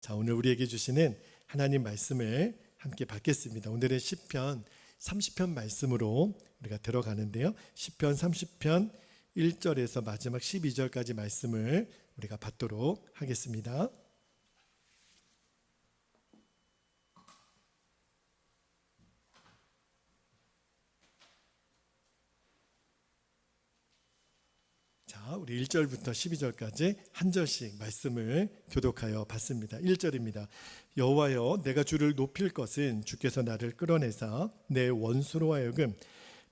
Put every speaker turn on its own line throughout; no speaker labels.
자, 오늘 우리에게 주시는 하나님 말씀을 함께 받겠습니다. 오늘은 시편 30편 말씀으로 우리가 들어가는데요. 시편 30편 1절에서 마지막 12절까지 말씀을 우리가 받도록 하겠습니다. 자, 우리 1절부터 12절까지 한 절씩 말씀을 교독하여 봤습니다. 1절입니다. 여호와여, 내가 주를 높일 것은 주께서 나를 끌어내사 내 원수로 하여금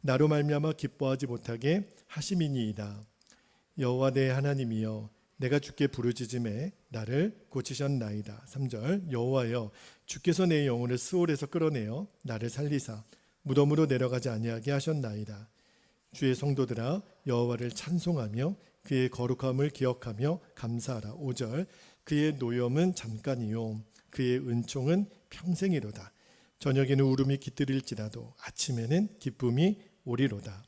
나로 말미암아 기뻐하지 못하게 하심이니이다. 여호와 내 하나님이여, 내가 주께 부르짖음에 나를 고치셨나이다. 3절. 여호와여, 주께서 내 영혼을 스올에서 끌어내어 나를 살리사 무덤으로 내려가지 아니하게 하셨나이다. 주의 성도들아, 여호와를 찬송하며 그의 거룩함을 기억하며 감사하라. 5절. 그의 노염은 잠깐이요 그의 은총은 평생이로다. 저녁에는 울음이 깃들일지라도 아침에는 기쁨이 오리로다.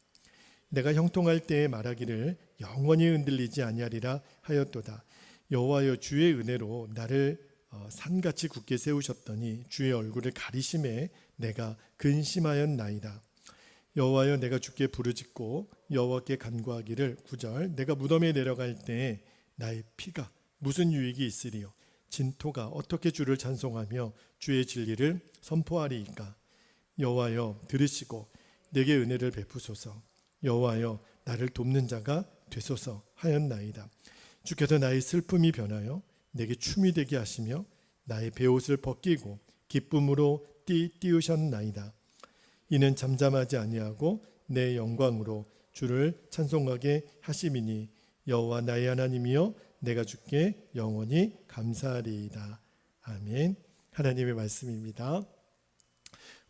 내가 형통할 때에 말하기를 영원히 흔들리지 아니하리라 하였도다. 여호와여, 주의 은혜로 나를 산같이 굳게 세우셨더니 주의 얼굴을 가리심에 내가 근심하였나이다. 여호와여, 내가 주께 부르짖고 여호와께 간구하기를 9절. 내가 무덤에 내려갈 때에 나의 피가 무슨 유익이 있으리요? 진토가 어떻게 주를 찬송하며 주의 진리를 선포하리이까? 여호와여, 들으시고 내게 은혜를 베푸소서. 여호와여, 나를 돕는 자가 되소서 하였나이다. 주께서 나의 슬픔이 변하여 내게 춤이 되게 하시며 나의 베옷을 벗기고 기쁨으로 띄우셨나이다. 이는 잠잠하지 아니하고 내 영광으로 주를 찬송하게 하심이니 여호와 나의 하나님이여, 내가 주께 영원히 감사하리이다. 아멘. 하나님의 말씀입니다.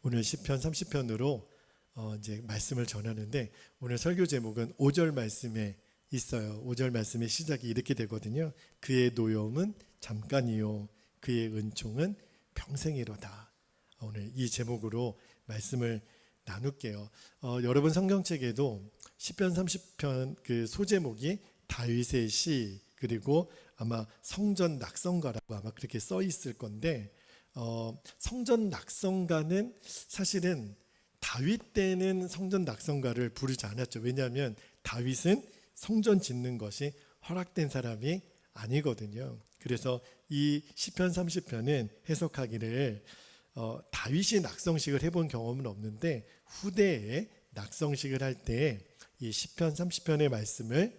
오늘 시편 30편으로 이제 말씀을 전하는데, 오늘 설교 제목은 5절 말씀에 있어요. 5절 말씀의 시작이 이렇게 되거든요. 그의 노여움은 잠깐이요 그의 은총은 평생이로다. 오늘 이 제목으로 말씀을 나눌게요. 여러분 성경책에도 시편 30편 그 소제목이 다윗의 시, 그리고 아마 성전 낙성가라고 아마 그렇게 써 있을 건데, 성전 낙성가는 사실은 다윗 때는 성전 낙성가를 부르지 않았죠. 왜냐하면 다윗은 성전 짓는 것이 허락된 사람이 아니거든요. 그래서 이 시편 30편은 해석하기를 다윗이 낙성식을 해본 경험은 없는데 후대에 낙성식을 할 때 이 시편 30편의 말씀을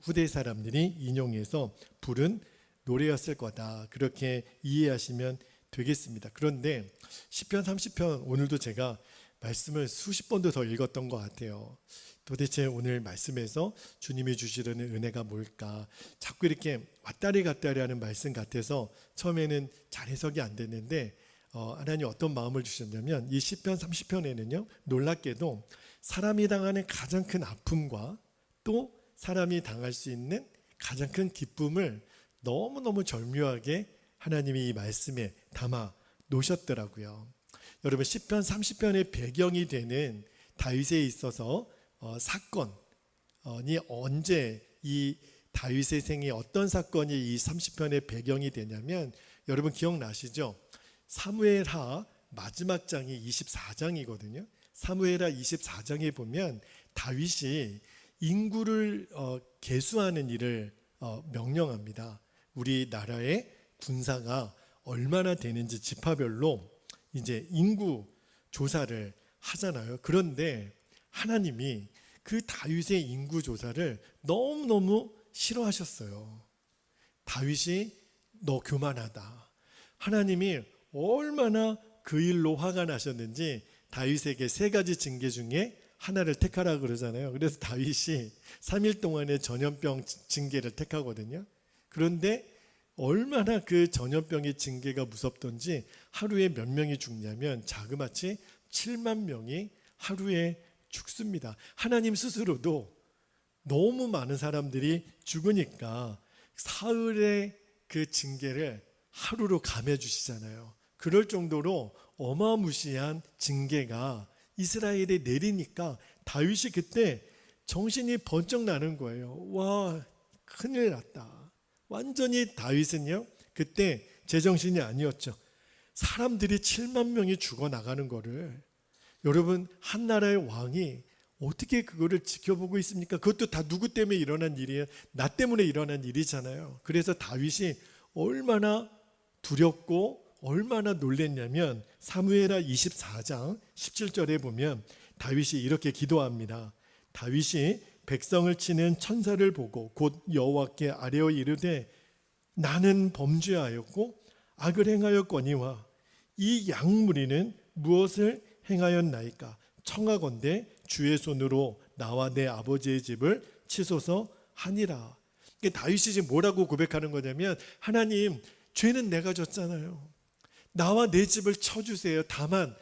후대 사람들이 인용해서 부른 노래였을 거다, 그렇게 이해하시면 되겠습니다. 그런데 시편 30편 오늘도 제가 말씀을 수십 번도 더 읽었던 것 같아요. 도대체 오늘 말씀에서 주님이 주시려는 은혜가 뭘까, 자꾸 이렇게 왔다리 갔다리 하는 말씀 같아서 처음에는 잘 해석이 안 됐는데 하나님 어떤 마음을 주셨냐면, 이 시편 30편에는요 놀랍게도 사람이 당하는 가장 큰 아픔과 또 사람이 당할 수 있는 가장 큰 기쁨을 너무너무 절묘하게 하나님이 이 말씀에 담아 놓으셨더라고요. 여러분, 시편 30편의 배경이 되는 다윗에 있어서 사건이 언제, 이 다윗의 생에 어떤 사건이 이 30편의 배경이 되냐면, 여러분 기억나시죠? 사무엘하 마지막 장이 24장이거든요. 사무엘하 24장에 보면 다윗이 인구를 계수하는 일을 명령합니다. 우리나라의 군사가 얼마나 되는지 지파별로 이제 인구 조사를 하잖아요. 그런데 하나님이 그 다윗의 인구 조사를 너무너무 싫어하셨어요. 다윗이 너 교만하다. 하나님이 얼마나 그 일로 화가 나셨는지 다윗에게 3가지 징계 중에 하나를 택하라 그러잖아요. 그래서 다윗이 3일 동안의 전염병 징계를 택하거든요. 그런데 얼마나 그 전염병의 징계가 무섭던지 하루에 몇 명이 죽냐면 자그마치 7만 명이 하루에 죽습니다. 하나님 스스로도 너무 많은 사람들이 죽으니까 사흘의 그 징계를 하루로 감해주시잖아요. 그럴 정도로 어마무시한 징계가 이스라엘에 내리니까 다윗이 그때 정신이 번쩍 나는 거예요. 와, 큰일 났다. 완전히 다윗은요 그때 제정신이 아니었죠. 사람들이 7만 명이 죽어나가는 거를 여러분 한 나라의 왕이 어떻게 그거를 지켜보고 있습니까? 그것도 다 누구 때문에 일어난 일이에요? 나 때문에 일어난 일이잖아요. 그래서 다윗이 얼마나 두렵고 얼마나 놀랬냐면 사무엘하 24장 17절에 보면 다윗이 이렇게 기도합니다. 다윗이 백성을 치는 천사를 보고 곧 여호와께 아뢰어 이르되 나는 범죄하였고 악을 행하였거니와 이 양무리는 무엇을 행하였나이까? 청하건대 주의 손으로 나와 내 아버지의 집을 치소서 하니라. 다윗이 지금 뭐라고 고백하는 거냐면 하나님, 죄는 내가 졌잖아요. 나와 내 집을 쳐주세요. 다만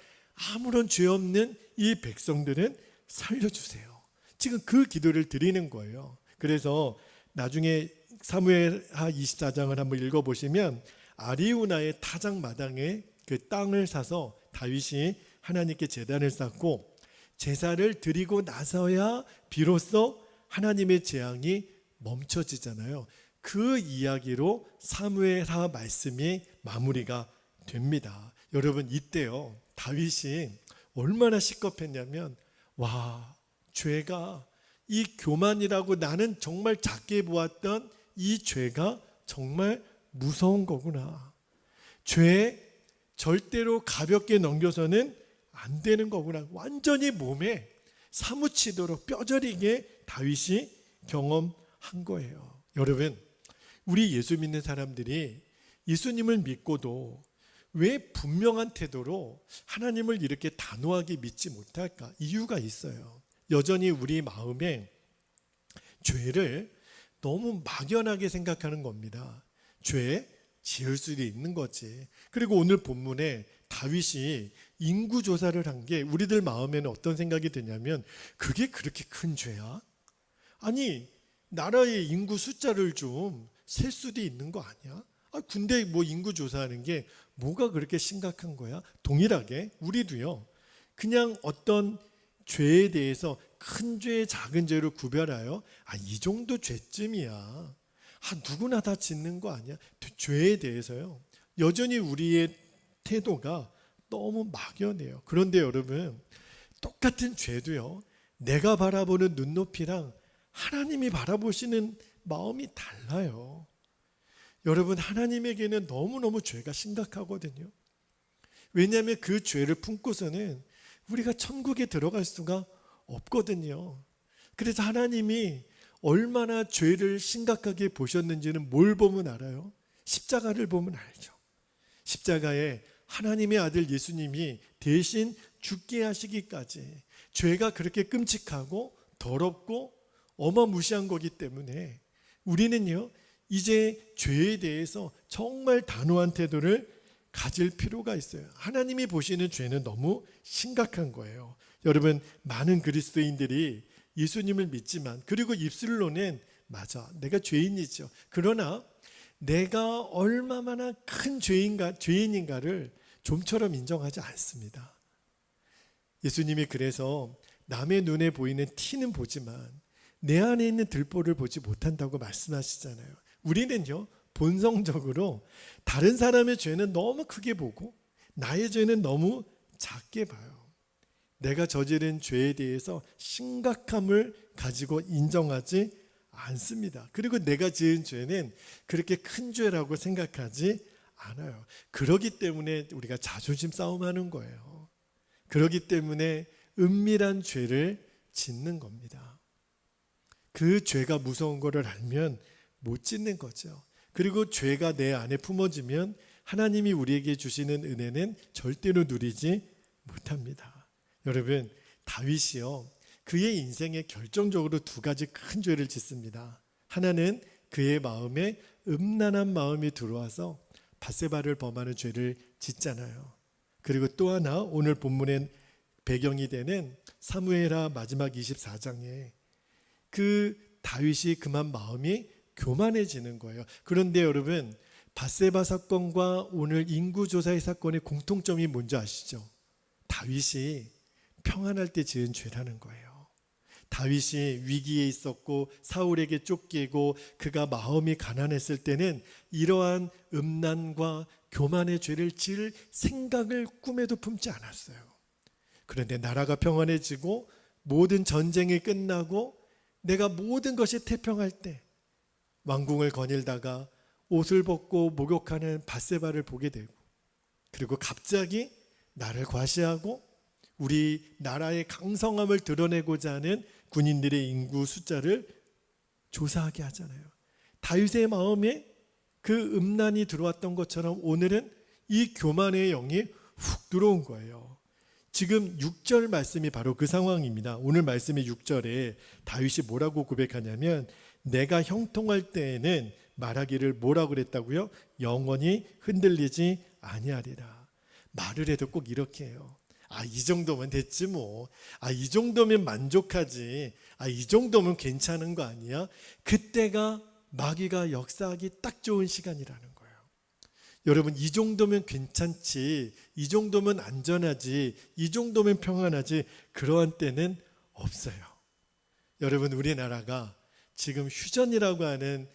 아무런 죄 없는 이 백성들은 살려주세요. 지금 그 기도를 드리는 거예요. 그래서 나중에 사무엘하 24장을 한번 읽어보시면 아리우나의 타작 마당에 그 땅을 사서 다윗이 하나님께 제단을 쌓고 제사를 드리고 나서야 비로소 하나님의 재앙이 멈춰지잖아요. 그 이야기로 사무엘하 말씀이 마무리가 됩니다. 여러분 이때요 다윗이 얼마나 시겁했냐면 와, 죄가 이 교만이라고 나는 정말 작게 보았던 이 죄가 정말 무서운 거구나. 죄 절대로 가볍게 넘겨서는 안 되는 거구나. 완전히 몸에 사무치도록 뼈저리게 다윗이 경험한 거예요. 여러분, 우리 예수 믿는 사람들이 예수님을 믿고도 왜 분명한 태도로 하나님을 이렇게 단호하게 믿지 못할까? 이유가 있어요. 여전히 우리 마음에 죄를 너무 막연하게 생각하는 겁니다. 죄 지을 수도 있는 거지. 그리고 오늘 본문에 다윗이 인구조사를 한 게 우리들 마음에는 어떤 생각이 드냐면 그게 그렇게 큰 죄야? 아니 나라의 인구 숫자를 좀 셀 수도 있는 거 아니야? 군대 뭐 인구조사하는 게 뭐가 그렇게 심각한 거야? 동일하게 우리도요 그냥 어떤 죄에 대해서 큰 죄, 작은 죄를 구별하여 이 정도 죄쯤이야. 누구나 다 짓는 거 아니야? 죄에 대해서요. 여전히 우리의 태도가 너무 막연해요. 그런데 여러분, 똑같은 죄도요. 내가 바라보는 눈높이랑 하나님이 바라보시는 마음이 달라요. 여러분, 하나님에게는 너무너무 죄가 심각하거든요. 왜냐하면 그 죄를 품고서는 우리가 천국에 들어갈 수가 없거든요. 그래서 하나님이 얼마나 죄를 심각하게 보셨는지는 뭘 보면 알아요? 십자가를 보면 알죠. 십자가에 하나님의 아들 예수님이 대신 죽게 하시기까지 죄가 그렇게 끔찍하고 더럽고 어마무시한 거기 때문에 우리는요 이제 죄에 대해서 정말 단호한 태도를 가질 필요가 있어요. 하나님이 보시는 죄는 너무 심각한 거예요. 여러분, 많은 그리스도인들이 예수님을 믿지만 그리고 입술로는 맞아, 내가 죄인이죠. 그러나 내가 얼마나 큰 죄인인가를 좀처럼 인정하지 않습니다. 예수님이 그래서 남의 눈에 보이는 티는 보지만 내 안에 있는 들보를 보지 못한다고 말씀하시잖아요. 우리는요 본성적으로 다른 사람의 죄는 너무 크게 보고 나의 죄는 너무 작게 봐요. 내가 저지른 죄에 대해서 심각함을 가지고 인정하지 않습니다. 그리고 내가 지은 죄는 그렇게 큰 죄라고 생각하지 않아요. 그러기 때문에 우리가 자존심 싸움하는 거예요. 그러기 때문에 은밀한 죄를 짓는 겁니다. 그 죄가 무서운 거를 알면 못 짓는 거죠. 그리고 죄가 내 안에 품어지면 하나님이 우리에게 주시는 은혜는 절대로 누리지 못합니다. 여러분, 다윗이요 그의 인생에 결정적으로 두 가지 큰 죄를 짓습니다. 하나는 그의 마음에 음란한 마음이 들어와서 밧세바를 범하는 죄를 짓잖아요. 그리고 또 하나 오늘 본문의 배경이 되는 사무엘하 마지막 24장에 그 다윗이 그만 마음이 교만해지는 거예요. 그런데 여러분, 밧세바 사건과 오늘 인구조사의 사건의 공통점이 뭔지 아시죠? 다윗이 평안할 때 지은 죄라는 거예요. 다윗이 위기에 있었고 사울에게 쫓기고 그가 마음이 가난했을 때는 이러한 음란과 교만의 죄를 지을 생각을 꿈에도 품지 않았어요. 그런데 나라가 평안해지고 모든 전쟁이 끝나고 내가 모든 것이 태평할 때 왕궁을 거닐다가 옷을 벗고 목욕하는 밧세바를 보게 되고, 그리고 갑자기 나를 과시하고 우리 나라의 강성함을 드러내고자 하는 군인들의 인구 숫자를 조사하게 하잖아요. 다윗의 마음에 그 음란이 들어왔던 것처럼 오늘은 이 교만의 영이 훅 들어온 거예요. 지금 6절 말씀이 바로 그 상황입니다. 오늘 말씀의 6절에 다윗이 뭐라고 고백하냐면, 내가 형통할 때에는 말하기를 뭐라고 그랬다고요? 영원히 흔들리지 아니하리라. 말을 해도 꼭 이렇게 해요. 이 정도면 됐지 뭐. 이 정도면 만족하지. 이 정도면 괜찮은 거 아니야? 그때가 마귀가 역사하기 딱 좋은 시간이라는 거예요. 여러분, 이 정도면 괜찮지, 이 정도면 안전하지, 이 정도면 평안하지, 그러한 때는 없어요. 여러분, 우리나라가 지금 휴전이라고 하는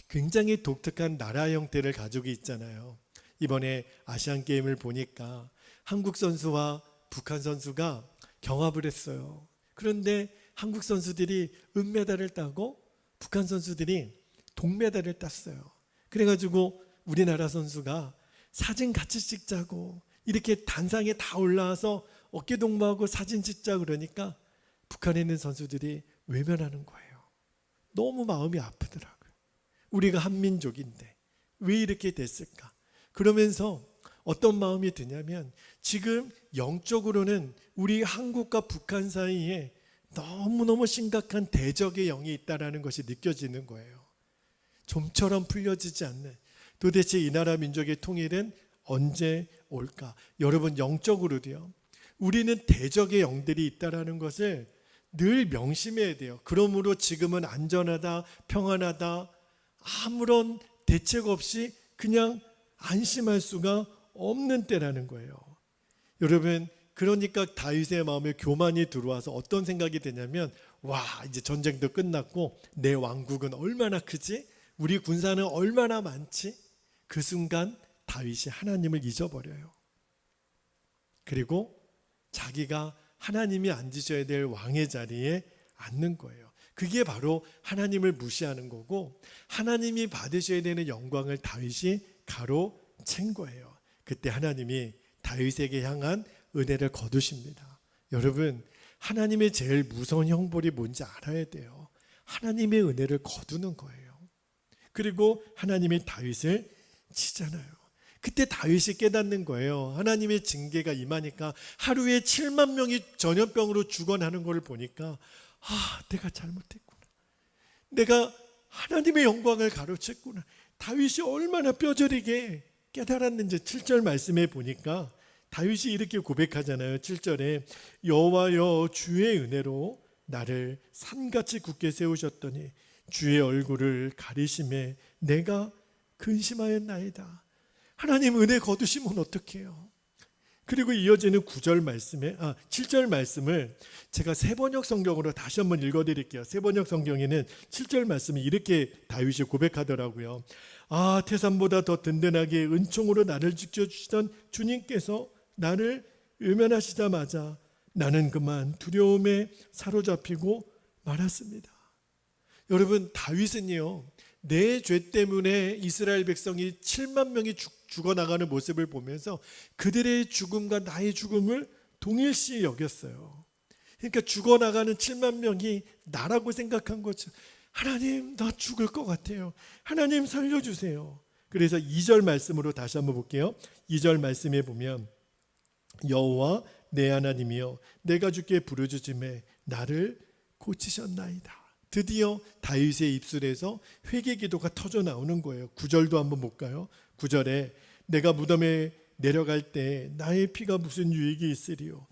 굉장히 독특한 나라 형태를 가지고 있잖아요. 이번에 아시안게임을 보니까 한국 선수와 북한 선수가 경합을 했어요. 그런데 한국 선수들이 은메달을 따고 북한 선수들이 동메달을 땄어요. 그래가지고 우리나라 선수가 사진 같이 찍자고 이렇게 단상에 다 올라와서 어깨동무하고 사진 찍자 그러니까 북한에 있는 선수들이 외면하는 거예요. 너무 마음이 아프더라고요. 우리가 한민족인데 왜 이렇게 됐을까? 그러면서 어떤 마음이 드냐면, 지금 영적으로는 우리 한국과 북한 사이에 너무너무 심각한 대적의 영이 있다는 것이 느껴지는 거예요. 좀처럼 풀려지지 않는, 도대체 이 나라 민족의 통일은 언제 올까? 여러분, 영적으로도요, 우리는 대적의 영들이 있다는 것을 늘 명심해야 돼요. 그러므로 지금은 안전하다, 평안하다, 아무런 대책 없이 그냥 안심할 수가 없는 때라는 거예요. 여러분, 그러니까 다윗의 마음에 교만이 들어와서 어떤 생각이 되냐면, 이제 전쟁도 끝났고 내 왕국은 얼마나 크지? 우리 군사는 얼마나 많지? 그 순간 다윗이 하나님을 잊어버려요. 그리고 자기가 하나님이 앉으셔야 될 왕의 자리에 앉는 거예요. 그게 바로 하나님을 무시하는 거고, 하나님이 받으셔야 되는 영광을 다윗이 가로챈 거예요. 그때 하나님이 다윗에게 향한 은혜를 거두십니다. 여러분, 하나님의 제일 무서운 형벌이 뭔지 알아야 돼요. 하나님의 은혜를 거두는 거예요. 그리고 하나님이 다윗을 치잖아요. 그때 다윗이 깨닫는 거예요. 하나님의 징계가 임하니까 하루에 7만 명이 전염병으로 죽어나는 것을 보니까 내가 잘못했구나. 내가 하나님의 영광을 가로챘구나. 다윗이 얼마나 뼈저리게 깨달았는지 7절 말씀에 보니까 다윗이 이렇게 고백하잖아요. 7절에 여호와여, 주의 은혜로 나를 산같이 굳게 세우셨더니 주의 얼굴을 가리심에 내가 근심하였나이다. 하나님 은혜 거두시면 어떡해요? 그리고 이어지는 9절 말씀에 7절 말씀을 제가 세번역 성경으로 다시 한번 읽어드릴게요. 세번역 성경에는 7절 말씀이 이렇게 다윗이 고백하더라고요. 태산보다 더 든든하게 은총으로 나를 지켜주시던 주님께서 나를 외면하시자마자 나는 그만 두려움에 사로잡히고 말았습니다. 여러분, 다윗은요, 내 죄 때문에 이스라엘 백성이 7만 명이 죽어나가는 모습을 보면서 그들의 죽음과 나의 죽음을 동일시 여겼어요. 그러니까 죽어나가는 7만 명이 나라고 생각한 거죠. 하나님, 나 죽을 것 같아요. 하나님 살려주세요. 그래서 2절 말씀으로 다시 한번 볼게요. 2절 말씀에 보면 여호와 내 하나님이여, 내가 주께 부르짖음에 나를 고치셨나이다. 드디어 다윗의 입술에서 회개 기도가 터져 나오는 거예요. 9절도 한번 볼까요? 9절에 내가 무덤에 내려갈 때 나의 피가 무슨 유익이 있으리요?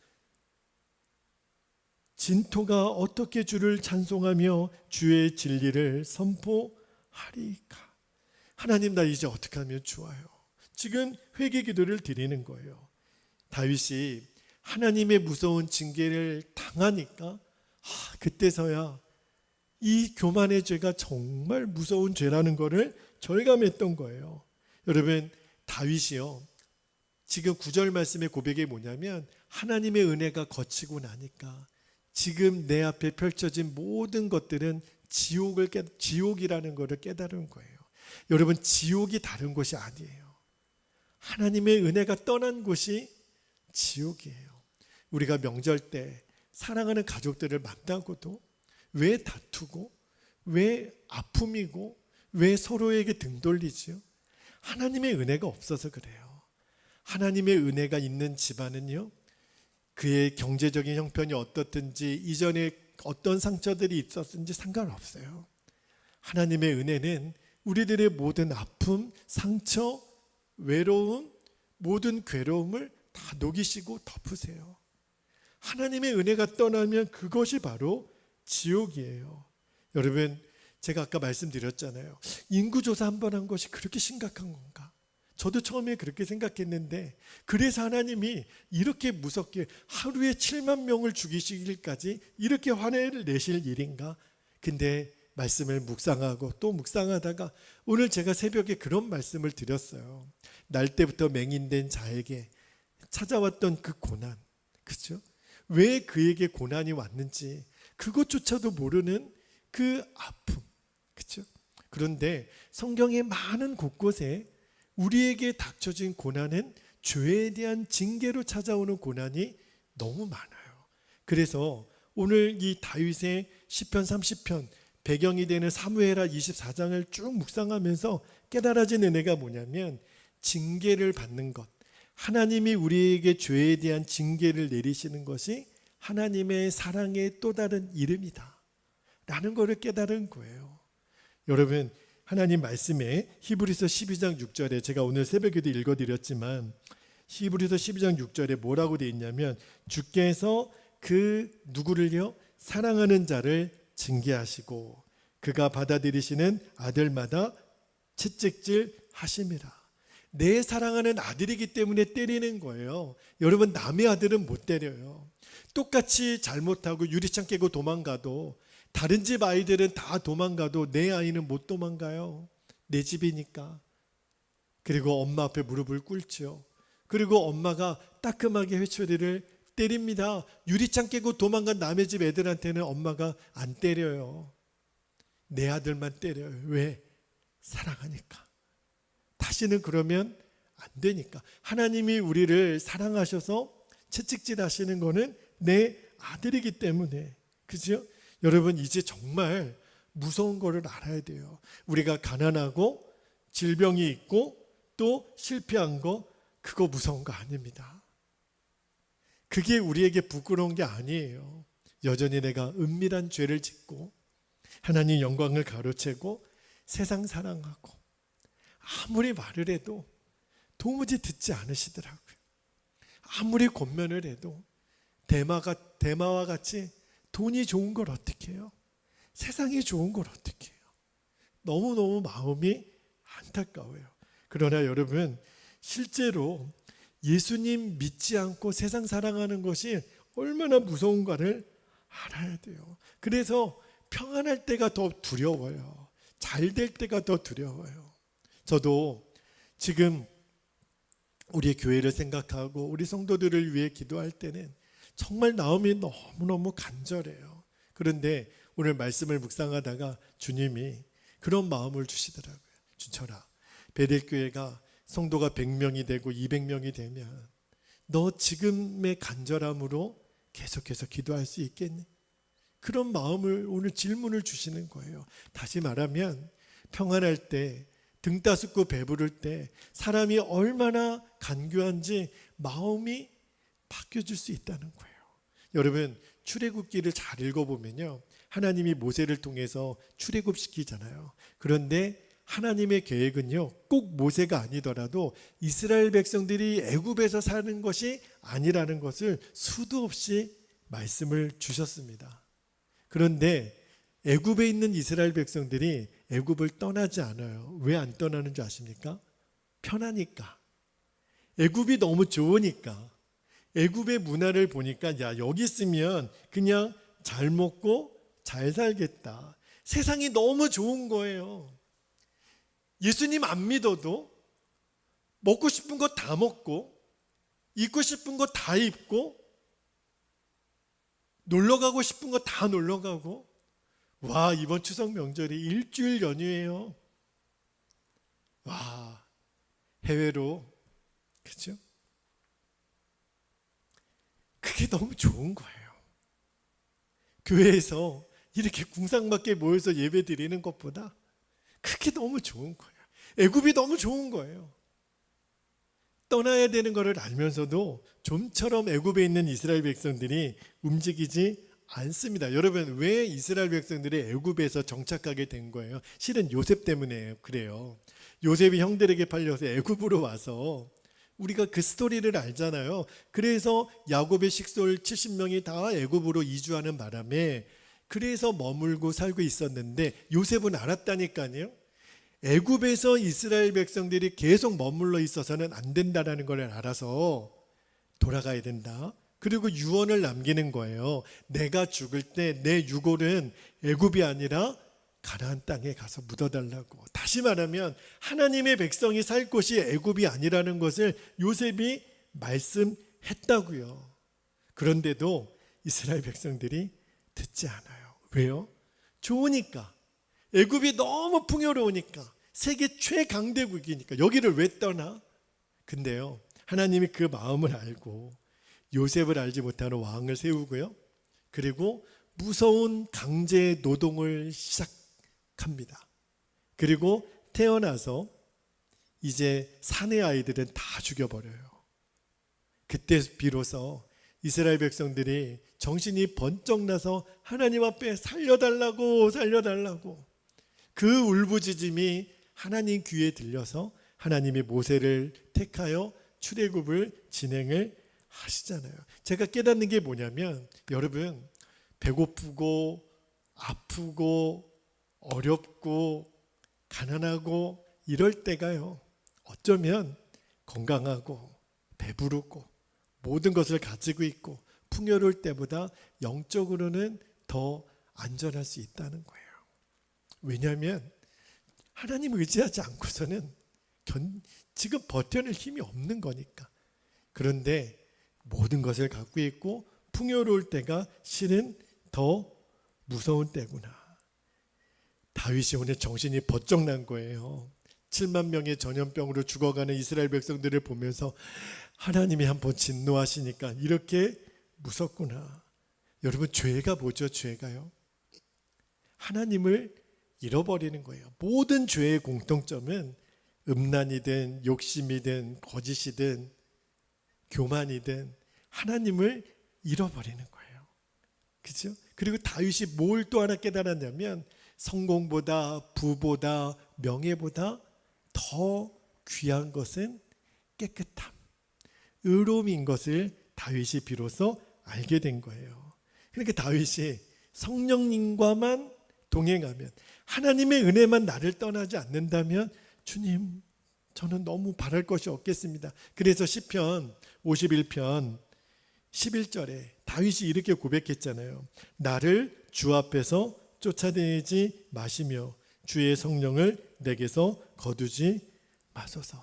진토가 어떻게 주를 찬송하며 주의 진리를 선포하리까? 하나님, 나 이제 어떻게 하면 좋아요? 지금 회개 기도를 드리는 거예요. 다윗이 하나님의 무서운 징계를 당하니까 그때서야 이 교만의 죄가 정말 무서운 죄라는 것을 절감했던 거예요. 여러분, 다윗이요, 지금 9절 말씀의 고백이 뭐냐면 하나님의 은혜가 거치고 나니까 지금 내 앞에 펼쳐진 모든 것들은 지옥이라는 것을 깨달은 거예요. 여러분, 지옥이 다른 곳이 아니에요. 하나님의 은혜가 떠난 곳이 지옥이에요. 우리가 명절 때 사랑하는 가족들을 만나고도 왜 다투고, 왜 아픔이고, 왜 서로에게 등 돌리지요? 하나님의 은혜가 없어서 그래요. 하나님의 은혜가 있는 집안은요, 그의 경제적인 형편이 어떻든지 이전에 어떤 상처들이 있었든지 상관없어요. 하나님의 은혜는 우리들의 모든 아픔, 상처, 외로움, 모든 괴로움을 다 녹이시고 덮으세요. 하나님의 은혜가 떠나면 그것이 바로 지옥이에요. 여러분, 제가 아까 말씀드렸잖아요. 인구조사 한 번 한 것이 그렇게 심각한 건가? 저도 처음에 그렇게 생각했는데, 그래서 하나님이 이렇게 무섭게 하루에 7만 명을 죽이시기까지 이렇게 화내를 내실 일인가? 근데 말씀을 묵상하고 또 묵상하다가 오늘 제가 새벽에 그런 말씀을 드렸어요. 날 때부터 맹인된 자에게 찾아왔던 그 고난, 그죠? 왜 그에게 고난이 왔는지 그것조차도 모르는 그 아픔, 그죠? 그런데 성경의 많은 곳곳에 우리에게 닥쳐진 고난은 죄에 대한 징계로 찾아오는 고난이 너무 많아요. 그래서 오늘 이 다윗의 시편 30편 배경이 되는 사무엘하 24장을 쭉 묵상하면서 깨달아진 은혜가 뭐냐면, 징계를 받는 것, 하나님이 우리에게 죄에 대한 징계를 내리시는 것이 하나님의 사랑의 또 다른 이름이다 라는 것을 깨달은 거예요. 여러분, 하나님 말씀에 히브리서 12장 6절에 제가 오늘 새벽에도 읽어드렸지만, 히브리서 12장 6절에 뭐라고 되어 있냐면, 주께서 그 누구를요? 사랑하는 자를 징계하시고 그가 받아들이시는 아들마다 채찍질 하심이라. 내 사랑하는 아들이기 때문에 때리는 거예요. 여러분, 남의 아들은 못 때려요. 똑같이 잘못하고 유리창 깨고 도망가도, 다른 집 아이들은 다 도망가도 내 아이는 못 도망가요. 내 집이니까. 그리고 엄마 앞에 무릎을 꿇죠. 그리고 엄마가 따끔하게 회초리를 때립니다. 유리창 깨고 도망간 남의 집 애들한테는 엄마가 안 때려요. 내 아들만 때려요. 왜? 사랑하니까. 다시는 그러면 안 되니까. 하나님이 우리를 사랑하셔서 채찍질 하시는 거는 내 아들이기 때문에. 그죠? 여러분, 이제 정말 무서운 거를 알아야 돼요. 우리가 가난하고 질병이 있고 또 실패한 거, 그거 무서운 거 아닙니다. 그게 우리에게 부끄러운 게 아니에요. 여전히 내가 은밀한 죄를 짓고 하나님 영광을 가로채고 세상 사랑하고 아무리 말을 해도 도무지 듣지 않으시더라고요. 아무리 권면을 해도 대마와 같이 돈이 좋은 걸 어떻게 해요? 세상이 좋은 걸 어떻게 해요? 너무너무 마음이 안타까워요. 그러나 여러분, 실제로 예수님 믿지 않고 세상 사랑하는 것이 얼마나 무서운가를 알아야 돼요. 그래서 평안할 때가 더 두려워요. 잘 될 때가 더 두려워요. 저도 지금 우리 교회를 생각하고 우리 성도들을 위해 기도할 때는 정말 마음이 너무너무 간절해요. 그런데 오늘 말씀을 묵상하다가 주님이 그런 마음을 주시더라고요. 준철아, 베델교회가 성도가 100명이 되고 200명이 되면 너 지금의 간절함으로 계속해서 기도할 수 있겠니? 그런 마음을 오늘 질문을 주시는 거예요. 다시 말하면 평안할 때, 등 따숩고 배부를 때 사람이 얼마나 간교한지 마음이 바뀌어질 수 있다는 거예요. 여러분, 출애굽기를 잘 읽어보면요, 하나님이 모세를 통해서 출애굽시키잖아요. 그런데 하나님의 계획은요, 꼭 모세가 아니더라도 이스라엘 백성들이 애굽에서 사는 것이 아니라는 것을 수도 없이 말씀을 주셨습니다. 그런데 애굽에 있는 이스라엘 백성들이 애굽을 떠나지 않아요. 왜 안 떠나는 줄 아십니까? 편하니까. 애굽이 너무 좋으니까. 애굽의 문화를 보니까, 야, 여기 있으면 그냥 잘 먹고 잘 살겠다. 세상이 너무 좋은 거예요. 예수님 안 믿어도 먹고 싶은 거 다 먹고 입고 싶은 거 다 입고 놀러 가고 싶은 거 다 놀러 가고, 와, 이번 추석 명절이 일주일 연휴예요. 와, 해외로, 그렇죠? 그게 너무 좋은 거예요. 교회에서 이렇게 궁상맞게 모여서 예배 드리는 것보다 그게 너무 좋은 거예요. 애굽이 너무 좋은 거예요. 떠나야 되는 것을 알면서도 좀처럼 애굽에 있는 이스라엘 백성들이 움직이지 않습니다. 여러분, 왜 이스라엘 백성들이 애굽에서 정착하게 된 거예요? 실은 요셉 때문에 그래요. 요셉이 형들에게 팔려서 애굽으로 와서, 우리가 그 스토리를 알잖아요. 그래서 야곱의 식솔 70명이 다 애굽으로 이주하는 바람에 그래서 머물고 살고 있었는데, 요셉은 알았다니까요. 애굽에서 이스라엘 백성들이 계속 머물러 있어서는 안 된다는 걸 알아서 돌아가야 된다. 그리고 유언을 남기는 거예요. 내가 죽을 때 내 유골은 애굽이 아니라 가나안 땅에 가서 묻어달라고. 다시 말하면 하나님의 백성이 살 곳이 애굽이 아니라는 것을 요셉이 말씀했다고요. 그런데도 이스라엘 백성들이 듣지 않아요. 왜요? 좋으니까. 애굽이 너무 풍요로우니까, 세계 최강대국이니까 여기를 왜 떠나? 근데요, 하나님이 그 마음을 알고 요셉을 알지 못하는 왕을 세우고요, 그리고 무서운 강제 노동을 시작합니다. 그리고 태어나서 이제 사내 아이들은 다 죽여버려요. 그때 비로소 이스라엘 백성들이 정신이 번쩍 나서 하나님 앞에 살려달라고 그 울부짖음이 하나님 귀에 들려서 하나님이 모세를 택하여 출애굽을 진행을 하시잖아요. 제가 깨닫는 게 뭐냐면, 여러분, 배고프고 아프고 어렵고 가난하고 이럴 때가요, 어쩌면 건강하고 배부르고 모든 것을 가지고 있고 풍요로울 때보다 영적으로는 더 안전할 수 있다는 거예요. 왜냐하면 하나님 의지하지 않고서는 지금 버텨낼 힘이 없는 거니까. 그런데 모든 것을 갖고 있고 풍요로울 때가 실은 더 무서운 때구나. 다윗이 오늘 정신이 번쩍 난 거예요. 7만 명의 전염병으로 죽어가는 이스라엘 백성들을 보면서 하나님이 한번 진노하시니까 이렇게 무섭구나. 여러분, 죄가 뭐죠? 죄가요, 하나님을 잃어버리는 거예요. 모든 죄의 공통점은 음란이든 욕심이든 거짓이든 교만이든 하나님을 잃어버리는 거예요. 그렇죠? 그리고 다윗이 뭘 또 하나 깨달았냐면, 성공보다 부보다 명예보다 더 귀한 것은 깨끗함, 의로움인 것을 다윗이 비로소 알게 된 거예요. 그러니까 다윗이 성령님과만 동행하면, 하나님의 은혜만 나를 떠나지 않는다면, 주님, 저는 너무 바랄 것이 없겠습니다. 그래서 시편 51편 11절에 다윗이 이렇게 고백했잖아요. 나를 주 앞에서 쫓아내지 마시며 주의 성령을 내게서 거두지 마소서.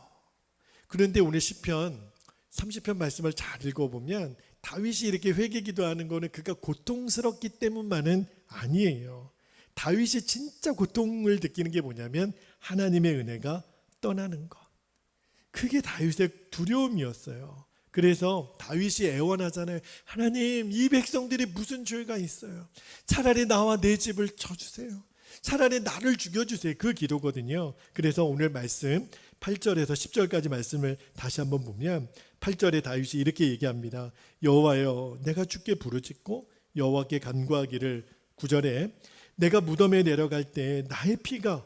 그런데 오늘 시편 30편 말씀을 잘 읽어보면 다윗이 이렇게 회개 기도하는 거는 그가 고통스럽기 때문만은 아니에요. 다윗이 진짜 고통을 느끼는 게 뭐냐면 하나님의 은혜가 떠나는 것. 그게 다윗의 두려움이었어요. 그래서 다윗이 애원하잖아요. 하나님, 이 백성들이 무슨 죄가 있어요? 차라리 나와 내 집을 쳐주세요. 차라리 나를 죽여주세요. 그 기도거든요. 그래서 오늘 말씀 8절에서 10절까지 말씀을 다시 한번 보면 8절에 다윗이 이렇게 얘기합니다. 여호와여, 내가 주께 부르짖고 여호와께 간구하기를. 9절에 내가 무덤에 내려갈 때 나의 피가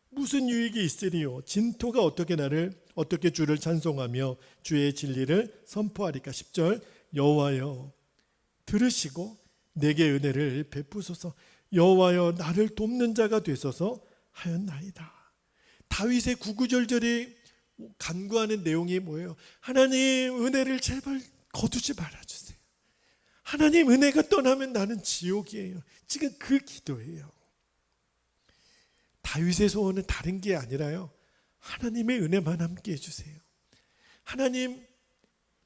무슨 유익이 있으리요? 진토가 어떻게 주를 찬송하며 주의 진리를 선포하리까? 10절 여호와여, 들으시고 내게 은혜를 베푸소서. 여호와여, 나를 돕는 자가 되소서 하였나이다. 다윗의 구구절절이 간구하는 내용이 뭐예요? 하나님, 은혜를 제발 거두지 말아주세요. 하나님 은혜가 떠나면 나는 지옥이에요. 지금 그 기도예요. 다윗의 소원은 다른 게 아니라요, 하나님의 은혜만 함께 해주세요. 하나님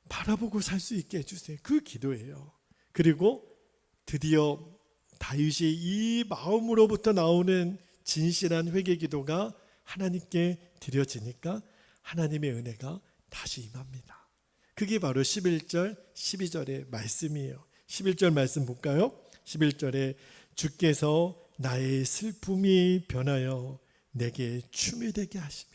바라보고 살 수 있게 해주세요. 그 기도예요. 그리고 드디어 다윗이 이 마음으로부터 나오는 진실한 회개 기도가 하나님께 드려지니까 하나님의 은혜가 다시 임합니다. 그게 바로 11절 12절의 말씀이에요. 11절 말씀 볼까요? 11절에 주께서 나의 슬픔이 변하여 내게 춤이 되게 하시며,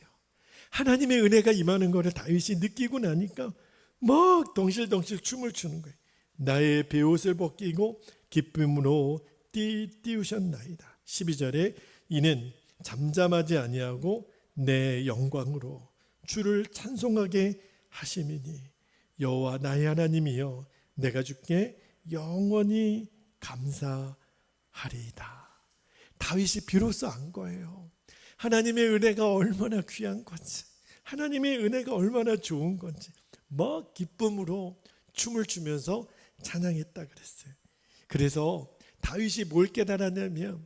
하나님의 은혜가 임하는 것을 다윗이 느끼고 나니까 막 덩실덩실 춤을 추는 거예요. 나의 베옷을 벗기고 기쁨으로 띄우셨나이다. 12절에 이는 잠잠하지 아니하고 내 영광으로 주를 찬송하게 하심이니 여호와 나의 하나님이여 내가 주께 영원히 감사하리이다. 다윗이 비로소 안 거예요. 하나님의 은혜가 얼마나 귀한 건지, 하나님의 은혜가 얼마나 좋은 건지 막 기쁨으로 춤을 추면서 찬양했다 그랬어요. 그래서 다윗이 뭘 깨달았냐면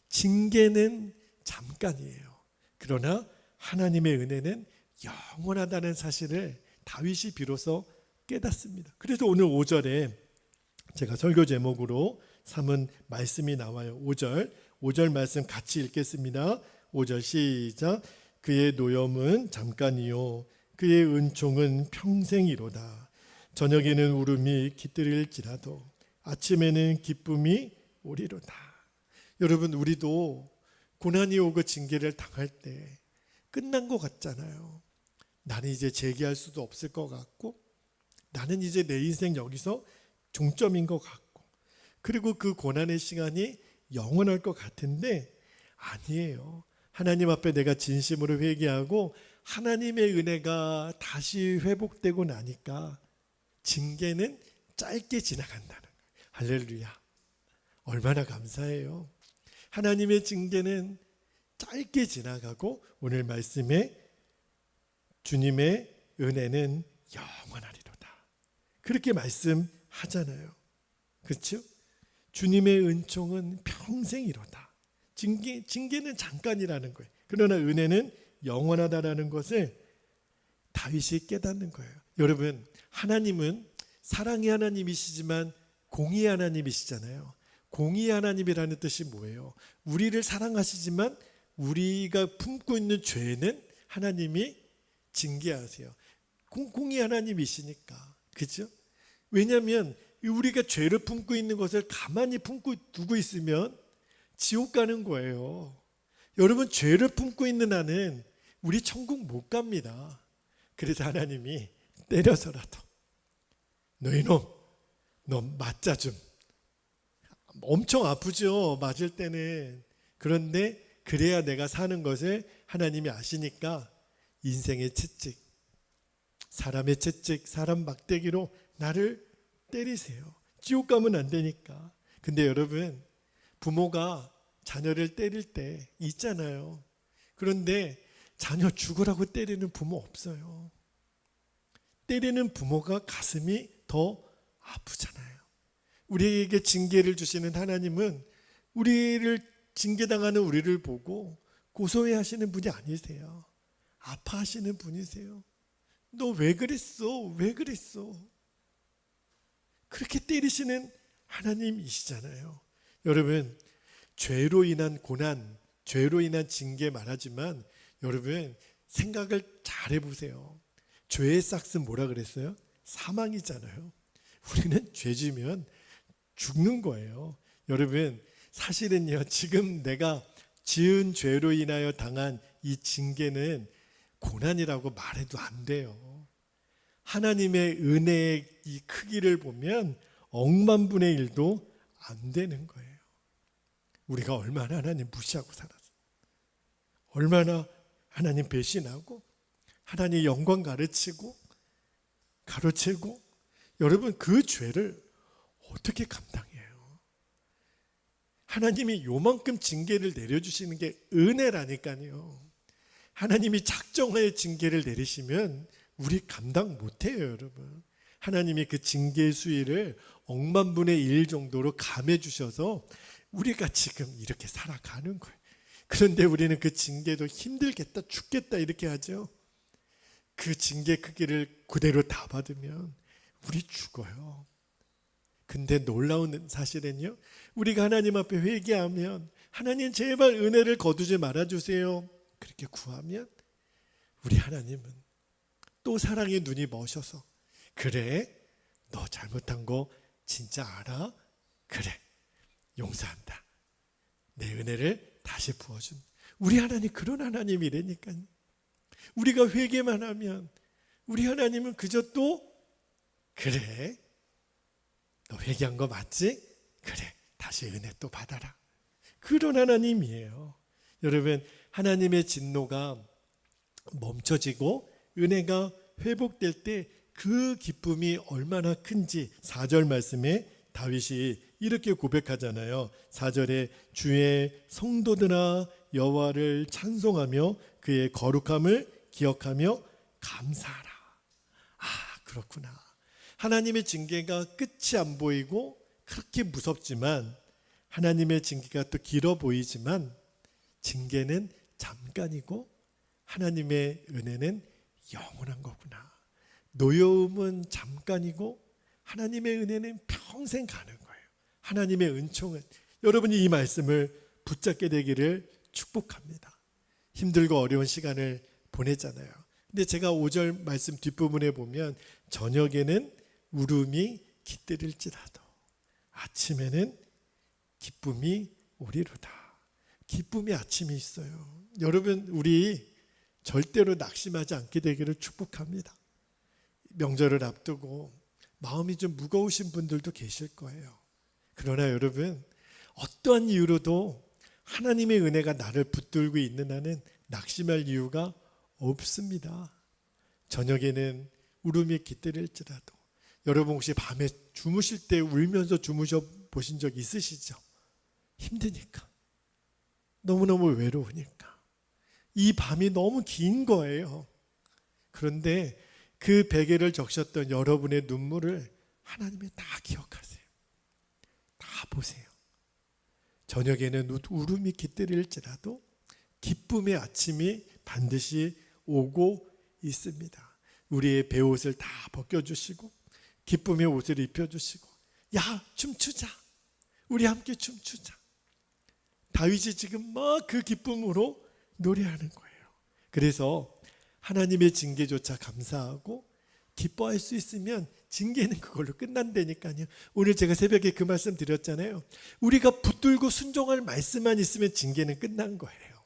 징계는 잠깐이에요. 그러나 하나님의 은혜는 영원하다는 사실을 다윗이 비로소 깨닫습니다. 그래서 오늘 5절에 제가 설교 제목으로 삼은 말씀이 나와요. 5절 말씀 같이 읽겠습니다. 5절 시작. 그의 노염은 잠깐이요 그의 은총은 평생이로다. 저녁에는 울음이 깃들일지라도 아침에는 기쁨이 오리로다. 여러분, 우리도 고난이 오고 징계를 당할 때 끝난 것 같잖아요. 나는 이제 재기할 수도 없을 것 같고, 나는 이제 내 인생 여기서 종점인 것 같고, 그리고 그 고난의 시간이 영원할 것 같은데 아니에요. 하나님 앞에 내가 진심으로 회개하고 하나님의 은혜가 다시 회복되고 나니까 징계는 짧게 지나간다는 거예요. 할렐루야. 얼마나 감사해요. 하나님의 징계는 짧게 지나가고 오늘 말씀에 주님의 은혜는 영원하리로다. 그렇게 말씀하잖아요. 그렇죠? 주님의 은총은 평생이로다. 징계는 잠깐이라는 거예요. 그러나 은혜는 영원하다라는 것을 다윗이 깨닫는 거예요. 여러분, 하나님은 사랑의 하나님이시지만 공의의 하나님이시잖아요. 공의의 하나님이라는 뜻이 뭐예요? 우리를 사랑하시지만 우리가 품고 있는 죄는 하나님이 징계하세요. 공의의 하나님이시니까. 그렇죠? 왜냐하면 우리가 죄를 품고 있는 것을 가만히 품고 두고 있으면 지옥 가는 거예요. 여러분, 죄를 품고 있는 한은 우리 천국 못 갑니다. 그래서 하나님이 때려서라도 너희놈 너 맞자 좀. 엄청 아프죠, 맞을 때는. 그런데 그래야 내가 사는 것을 하나님이 아시니까 인생의 채찍, 사람의 채찍, 사람 막대기로 나를 때리세요. 지옥 가면 안 되니까. 근데 여러분, 부모가 자녀를 때릴 때 있잖아요. 그런데 자녀 죽으라고 때리는 부모 없어요. 때리는 부모가 가슴이 더 아프잖아요. 우리에게 징계를 주시는 하나님은 우리를 징계당하는 우리를 보고 고소해 하시는 분이 아니세요. 아파하시는 분이세요. 너 왜 그랬어? 왜 그랬어? 그렇게 때리시는 하나님이시잖아요. 여러분, 죄로 인한 고난, 죄로 인한 징계 말하지만 여러분 생각을 잘 해보세요. 죄의 싹은 뭐라 그랬어요? 사망이잖아요. 우리는 죄 지면 죽는 거예요. 여러분, 사실은요, 지금 내가 지은 죄로 인하여 당한 이 징계는 고난이라고 말해도 안 돼요. 하나님의 은혜의 이 크기를 보면 억만분의 1도 안 되는 거예요. 우리가 얼마나 하나님 무시하고 살았어요. 얼마나 하나님 배신하고 하나님 영광 가르치고 가로채고, 여러분 그 죄를 어떻게 감당해요? 하나님이 요만큼 징계를 내려주시는 게 은혜라니까요. 하나님이 작정하에 징계를 내리시면 우리 감당 못해요, 여러분. 하나님이 그 징계의 수위를 억만분의 1 정도로 감해 주셔서 우리가 지금 이렇게 살아가는 거예요. 그런데 우리는 그 징계도 힘들겠다, 죽겠다 이렇게 하죠. 그 징계 크기를 그대로 다 받으면 우리 죽어요. 근데 놀라운 사실은요, 우리가 하나님 앞에 회개하면 하나님 제발 은혜를 거두지 말아주세요 그렇게 구하면 우리 하나님은 또 사랑의 눈이 머셔서 그래 너 잘못한 거 진짜 알아? 그래 용서한다. 내 은혜를 다시 부어준 우리 하나님 그런 하나님이라니까요. 우리가 회개만 하면 우리 하나님은 그저 또 그래 너 회개한 거 맞지? 그래 다시 은혜 또 받아라. 그런 하나님이에요. 여러분 하나님의 진노가 멈춰지고 은혜가 회복될 때 그 기쁨이 얼마나 큰지 4절 말씀에 다윗이 이렇게 고백하잖아요. 4절에 주의 성도들아 여호와를 찬송하며 그의 거룩함을 기억하며 감사하라. 아 그렇구나. 하나님의 징계가 끝이 안 보이고 그렇게 무섭지만 하나님의 징계가 또 길어 보이지만 징계는 잠깐이고 하나님의 은혜는 영원한 거구나. 노여움은 잠깐이고 하나님의 은혜는 평생 가는 거예요. 하나님의 은총은 여러분이 이 말씀을 붙잡게 되기를 축복합니다. 힘들고 어려운 시간을 보냈잖아요. 근데 제가 5절 말씀 뒷부분에 보면 저녁에는 울음이 깃들일지라도 아침에는 기쁨이 오리로다. 기쁨의 아침이 있어요. 여러분 우리 절대로 낙심하지 않게 되기를 축복합니다. 명절을 앞두고 마음이 좀 무거우신 분들도 계실 거예요. 그러나 여러분 어떠한 이유로도 하나님의 은혜가 나를 붙들고 있는 한은 낙심할 이유가 없습니다. 저녁에는 울음이 깃들일지라도 여러분 혹시 밤에 주무실 때 울면서 주무셔 보신 적 있으시죠? 힘드니까 너무너무 외로우니까 이 밤이 너무 긴 거예요. 그런데 그 베개를 적셨던 여러분의 눈물을 하나님이 다 기억하세요. 다 보세요. 저녁에는 울음이 깃들일지라도 기쁨의 아침이 반드시 오고 있습니다. 우리의 베옷을 다 벗겨주시고 기쁨의 옷을 입혀주시고 야 춤추자 우리 함께 춤추자. 다윗이 지금 막 그 기쁨으로 노래하는 거예요. 그래서 하나님의 징계조차 감사하고 기뻐할 수 있으면 징계는 그걸로 끝난다니까요. 오늘 제가 새벽에 그 말씀 드렸잖아요. 우리가 붙들고 순종할 말씀만 있으면 징계는 끝난 거예요.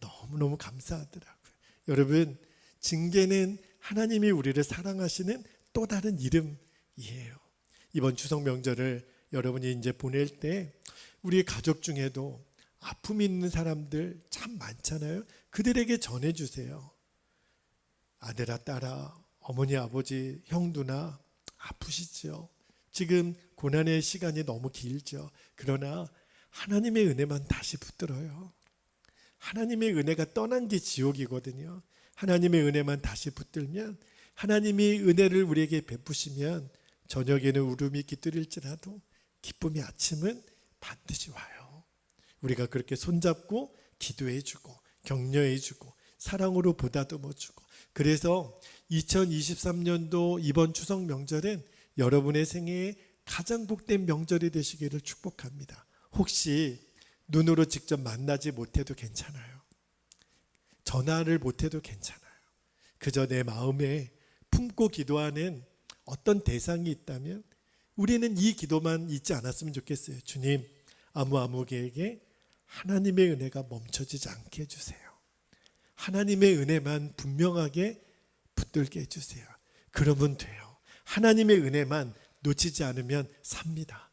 너무너무 감사하더라고요. 여러분 징계는 하나님이 우리를 사랑하시는 또 다른 이름이에요. 이번 추석 명절을 여러분이 이제 보낼 때 우리 가족 중에도 아픔이 있는 사람들 참 많잖아요. 그들에게 전해주세요. 아들아 딸아 어머니 아버지 형 누나 아프시죠. 지금 고난의 시간이 너무 길죠. 그러나 하나님의 은혜만 다시 붙들어요. 하나님의 은혜가 떠난 게 지옥이거든요. 하나님의 은혜만 다시 붙들면 하나님이 은혜를 우리에게 베푸시면 저녁에는 울음이 깃들일지라도 기쁨의 아침은 반드시 와요. 우리가 그렇게 손잡고 기도해주고 격려해주고 사랑으로 보다듬어주고 그래서 2023년도 이번 추석 명절은 여러분의 생애에 가장 복된 명절이 되시기를 축복합니다. 혹시 눈으로 직접 만나지 못해도 괜찮아요. 전화를 못해도 괜찮아요. 그저 내 마음에 품고 기도하는 어떤 대상이 있다면 우리는 이 기도만 잊지 않았으면 좋겠어요. 주님, 아무에게 하나님의 은혜가 멈춰지지 않게 해주세요. 하나님의 은혜만 분명하게 붙들게 해주세요. 그러면 돼요. 하나님의 은혜만 놓치지 않으면 삽니다.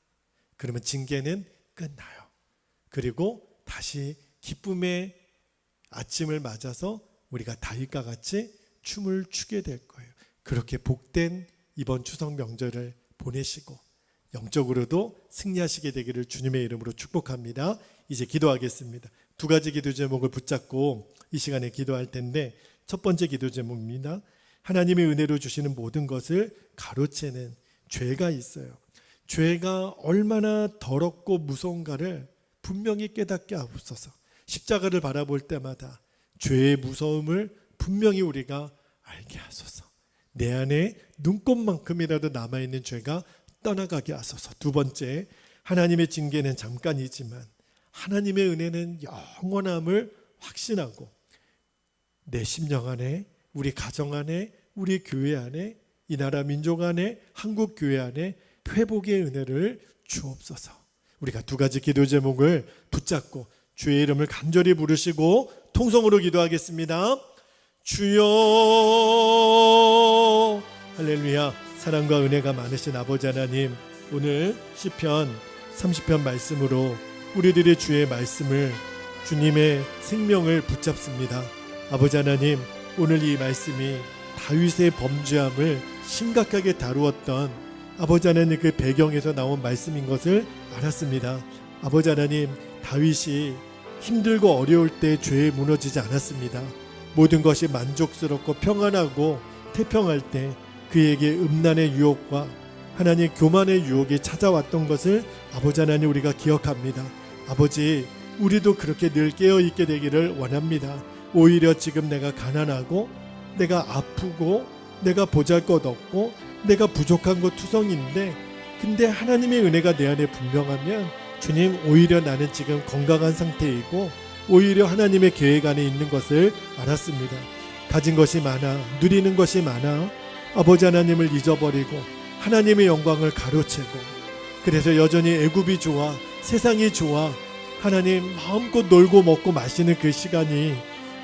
그러면 징계는 끝나요. 그리고 다시 기쁨의 아침을 맞아서 우리가 다윗과 같이 춤을 추게 될 거예요. 그렇게 복된 이번 추석 명절을 보내시고 영적으로도 승리하시게 되기를 주님의 이름으로 축복합니다. 이제 기도하겠습니다. 두 가지 기도 제목을 붙잡고 이 시간에 기도할 텐데 첫 번째 기도 제목입니다. 하나님의 은혜로 주시는 모든 것을 가로채는 죄가 있어요. 죄가 얼마나 더럽고 무서운가를 분명히 깨닫게 하옵소서. 십자가를 바라볼 때마다 죄의 무서움을 분명히 우리가 알게 하소서. 내 안에 눈곱만큼이라도 남아있는 죄가 떠나가게 하소서. 두 번째, 하나님의 징계는 잠깐이지만 하나님의 은혜는 영원함을 확신하고 내 심령 안에, 우리 가정 안에, 우리 교회 안에, 이 나라 민족 안에, 한국 교회 안에 회복의 은혜를 주옵소서. 우리가 두 가지 기도 제목을 붙잡고 주의 이름을 간절히 부르시고 통성으로 기도하겠습니다. 주여, 할렐루야. 사랑과 은혜가 많으신 아버지 하나님, 오늘 시편 30편 말씀으로 우리들의 주의 말씀을, 주님의 생명을 붙잡습니다. 아버지 하나님, 오늘 이 말씀이 다윗의 범죄함을 심각하게 다루었던 아버지 하나님 그 배경에서 나온 말씀인 것을 알았습니다. 아버지 하나님, 다윗이 힘들고 어려울 때 죄에 무너지지 않았습니다. 모든 것이 만족스럽고 평안하고 태평할 때 그에게 음란의 유혹과 하나님 교만의 유혹이 찾아왔던 것을 아버지 하나님 우리가 기억합니다. 아버지, 우리도 그렇게 늘 깨어있게 되기를 원합니다. 오히려 지금 내가 가난하고 내가 아프고 내가 보잘것없고 내가 부족한 것 투성인데, 근데 하나님의 은혜가 내 안에 분명하면 주님, 오히려 나는 지금 건강한 상태이고 오히려 하나님의 계획 안에 있는 것을 알았습니다. 가진 것이 많아, 누리는 것이 많아 아버지 하나님을 잊어버리고 하나님의 영광을 가로채고, 그래서 여전히 애굽이 좋아, 세상이 좋아, 하나님 마음껏 놀고 먹고 마시는 그 시간이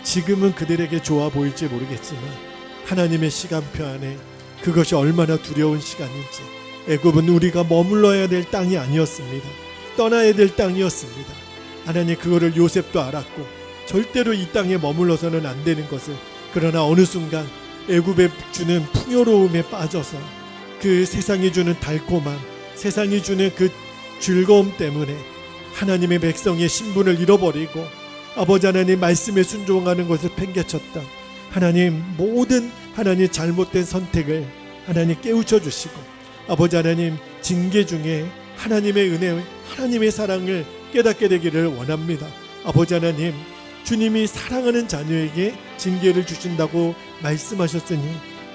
지금은 그들에게 좋아 보일지 모르겠지만 하나님의 시간표 안에 그것이 얼마나 두려운 시간인지, 애굽은 우리가 머물러야 될 땅이 아니었습니다. 떠나야 될 땅이었습니다. 하나님, 그거를 요셉도 알았고 절대로 이 땅에 머물러서는 안 되는 것을, 그러나 어느 순간 애굽에 주는 풍요로움에 빠져서 그 세상이 주는 달콤함, 세상이 주는 그 즐거움 때문에 하나님의 백성의 신분을 잃어버리고 아버지 하나님 말씀에 순종하는 것을 팽개쳤다. 하나님, 모든 하나님 잘못된 선택을 하나님 깨우쳐 주시고 아버지 하나님 징계 중에 하나님의 은혜, 하나님의 사랑을 깨닫게 되기를 원합니다. 아버지 하나님, 주님이 사랑하는 자녀에게 징계를 주신다고 말씀하셨으니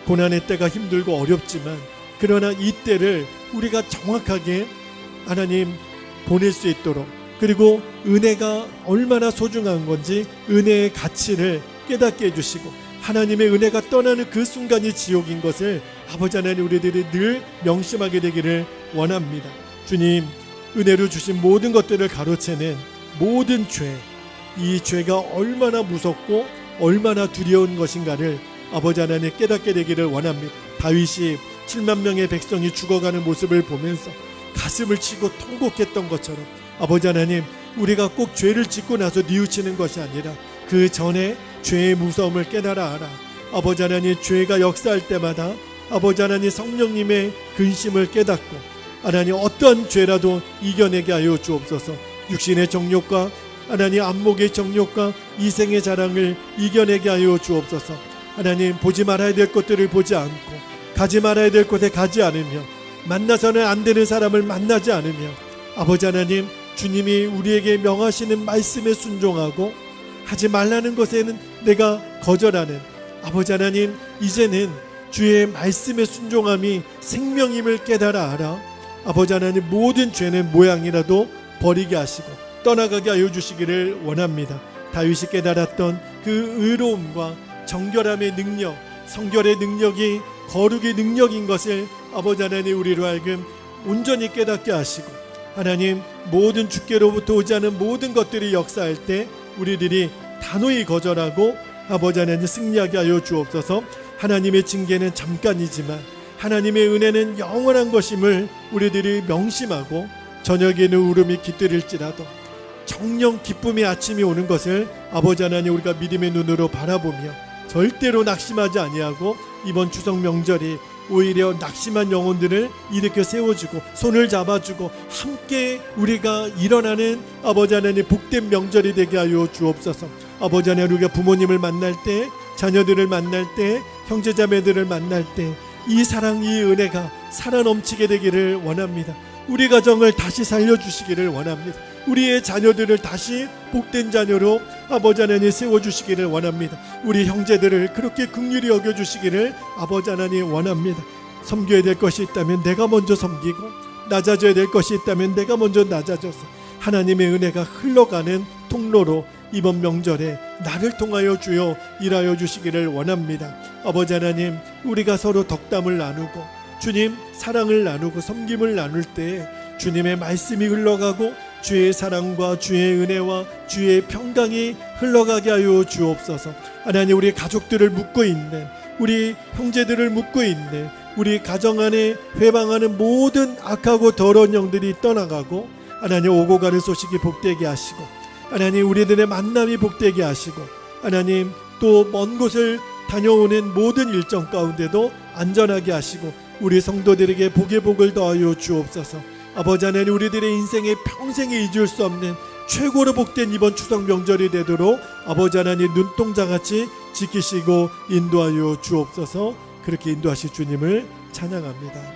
고난의 때가 힘들고 어렵지만 그러나 이 때를 우리가 정확하게 하나님 보낼 수 있도록, 그리고 은혜가 얼마나 소중한 건지 은혜의 가치를 깨닫게 해주시고 하나님의 은혜가 떠나는 그 순간이 지옥인 것을 아버지 하나님 우리들이 늘 명심하게 되기를 원합니다. 주님, 은혜로 주신 모든 것들을 가로채는 모든 죄, 이 죄가 얼마나 무섭고 얼마나 두려운 것인가를 아버지 하나님 깨닫게 되기를 원합니다. 다윗이 7만 명의 백성이 죽어가는 모습을 보면서 가슴을 치고 통곡했던 것처럼 아버지 하나님, 우리가 꼭 죄를 짓고 나서 뉘우치는 것이 아니라 그 전에 죄의 무서움을 깨달아 알아. 아버지 하나님, 죄가 역사할 때마다 아버지 하나님 성령님의 근심을 깨닫고 하나님 어떠한 죄라도 이겨내게 하여 주옵소서. 육신의 정욕과 하나님 안목의 정욕과 이생의 자랑을 이겨내게 하여 주옵소서. 하나님, 보지 말아야 될 것들을 보지 않고 가지 말아야 될 곳에 가지 않으며 만나서는 안 되는 사람을 만나지 않으며 아버지 하나님, 주님이 우리에게 명하시는 말씀에 순종하고 하지 말라는 것에는 내가 거절하는 아버지 하나님, 이제는 주의 말씀에 순종함이 생명임을 깨달아 알아 아버지 하나님 모든 죄는 모양이라도 버리게 하시고 떠나가게 하여 주시기를 원합니다. 다윗이 깨달았던 그 의로움과 정결함의 능력, 성결의 능력이 거룩의 능력인 것을 아버지 하나님 우리로 하여금 온전히 깨닫게 하시고 하나님 모든 주께로부터 오지 않은 모든 것들이 역사할 때 우리들이 단호히 거절하고 아버지 하나님 승리하게 하여 주옵소서. 하나님의 징계는 잠깐이지만 하나님의 은혜는 영원한 것임을 우리들이 명심하고 저녁에는 울음이 깃들일지라도 정령 기쁨의 아침이 오는 것을 아버지 하나님 우리가 믿음의 눈으로 바라보며 절대로 낙심하지 아니하고 이번 추석 명절이 오히려 낙심한 영혼들을 일으켜 세워주고 손을 잡아주고 함께 우리가 일어나는 아버지 하나님 복된 명절이 되게 하여 주옵소서. 아버지 하나님, 우리가 부모님을 만날 때, 자녀들을 만날 때, 형제자매들을 만날 때 이 사랑, 이 은혜가 살아 넘치게 되기를 원합니다. 우리 가정을 다시 살려주시기를 원합니다. 우리의 자녀들을 다시 복된 자녀로 아버지 하나님 세워주시기를 원합니다. 우리 형제들을 그렇게 긍휼히 여겨주시기를 아버지 하나님 원합니다. 섬겨야 될 것이 있다면 내가 먼저 섬기고, 낮아져야 될 것이 있다면 내가 먼저 낮아져서 하나님의 은혜가 흘러가는 통로로 이번 명절에 나를 통하여 주여 일하여 주시기를 원합니다. 아버지 하나님, 우리가 서로 덕담을 나누고 주님 사랑을 나누고 섬김을 나눌 때 주님의 말씀이 흘러가고 주의 사랑과 주의 은혜와 주의 평강이 흘러가게 하여 주옵소서. 하나님, 우리 가족들을 묶고 있는, 우리 형제들을 묶고 있는, 우리 가정 안에 회방하는 모든 악하고 더러운 영들이 떠나가고 하나님, 오고 가는 소식이 복되게 하시고 하나님, 우리들의 만남이 복되게 하시고 하나님, 또 먼 곳을 다녀오는 모든 일정 가운데도 안전하게 하시고 우리 성도들에게 복의 복을 더하여 주옵소서. 아버지 하나님, 우리들의 인생에 평생에 잊을 수 없는 최고로 복된 이번 추석 명절이 되도록 아버지 하나님 눈동자같이 지키시고 인도하여 주옵소서. 그렇게 인도하실 주님을 찬양합니다.